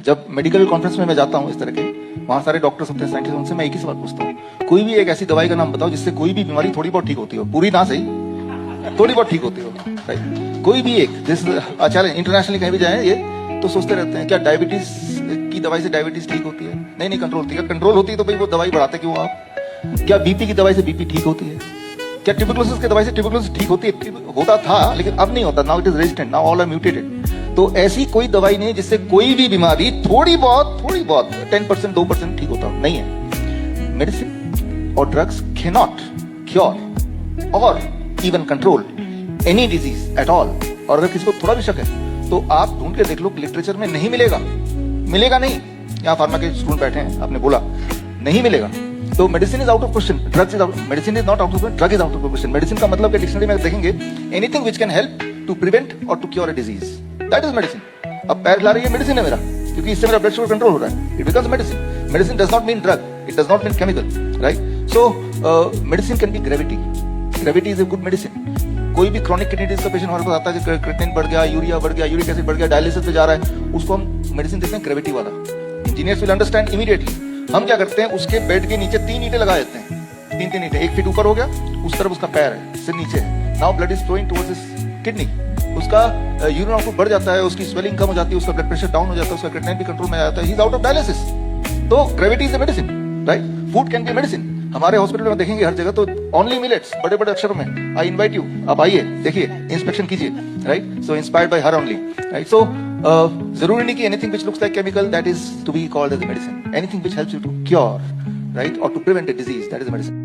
जब medical conference में मैं जाता हूँ इस तरह के, वहाँ सारे डॉक्टर्स होते हैं, साइंटिस्ट, उनसे मैं एक ही सवाल पूछता हूँ, कोई भी एक ऐसी दवाई का नाम बताओ जिससे कोई भी बीमारी थोड़ी बहुत ठीक होती हो, पूरी ना सही, थोड़ी बहुत ठीक होती हो, राइट? कोई भी एक, जैसे आचार्य इंटरनेशनली कहीं भी जाए ये तो सोचते रहते हैं क्या डायबिटीज की दवाई से डायबिटीज ठीक होती है? नहीं, कंट्रोल होती है। कंट्रोल होती है तो भाई वो दवाई बढ़ाते क्यों आप? क्या बीपी की दवाई से बीपी ठीक होती है? क्या ट्यूबरकुलोसिस की दवाई से ट्यूबरकुलोसिस ठीक होती है? होता था लेकिन अब नहीं होता, now it is resistant, now all are mutated. तो ऐसी कोई दवाई नहीं जिससे कोई भी बीमारी थोड़ी बहुत 10% 2% ठीक होता नहीं है। मेडिसिन और ड्रग्स कैन नॉट क्योर और even control any disease at all. और अगर किसी को थोड़ा भी शक है तो आप ढूंढ के देख लो, लिटरेचर में नहीं मिलेगा, मिलेगा नहीं। यहाँ फार्मा के स्टूडेंट बैठे हैं, आपने बोला नहीं मिलेगा, तो medicine is out of question, drugs is out, medicine is not out of question, drug is out of question. Medicine का मतलब डिक्शनरी में देखेंगे anything which can help to prevent और to cure a disease, that is medicine. अब पैर हिला रही है, मेडिसिन है मेरा, क्योंकि इससे मेरा ब्लड शुगर कंट्रोल हो रहा है, it becomes medicine. Medicine does not mean drug, it does not mean chemical, right? So medicine can be gravity, gravity is a good medicine. कोई भी क्रॉनिक किडनी डिजीज का पेशेंट हमारे पास आता है कि क्रिएटिनिन बढ़ गया, यूरिया बढ़ गया, यूरिक एसिड बढ़ गया, डायलिसिस पे जा रहा है, उसको हम मेडिसिन देते हैं ग्रेविटी वाला। Engineers will understand immediately. हम क्या करते हैं, उसके बेड के नीचे 3 ईंटें लगा देते हैं, 3 ईंटें, 1 फीट ऊपर हो गया, उस तरफ उसका पैर है, सिर नीचे है। Now blood is flowing towards his kidney, उसका यूरिन आउटपुट बढ़ जाता है, उसकी स्वेलिंग कम हो जाती है, उसका ब्लड प्रेशर डाउन हो जाता है, उसका क्रिएटिनिन भी कंट्रोल में आ जाता है, he is out of dialysis. तो gravity is a medicine, right? Food can be medicine. हमारे हॉस्पिटल में देखेंगे हर जगह तो ओनली मिलेट्स, बड़े बड़े अक्षरों में, आई इनवाइट यू, आप आइए, देखिए, इंस्पेक्शन कीजिए, right? So inspired by her only, right? So जरूरी नहीं कि anything which looks like chemical that is to be called as a medicine. Anything which helps you to cure, right, और to prevent a disease, that is a medicine.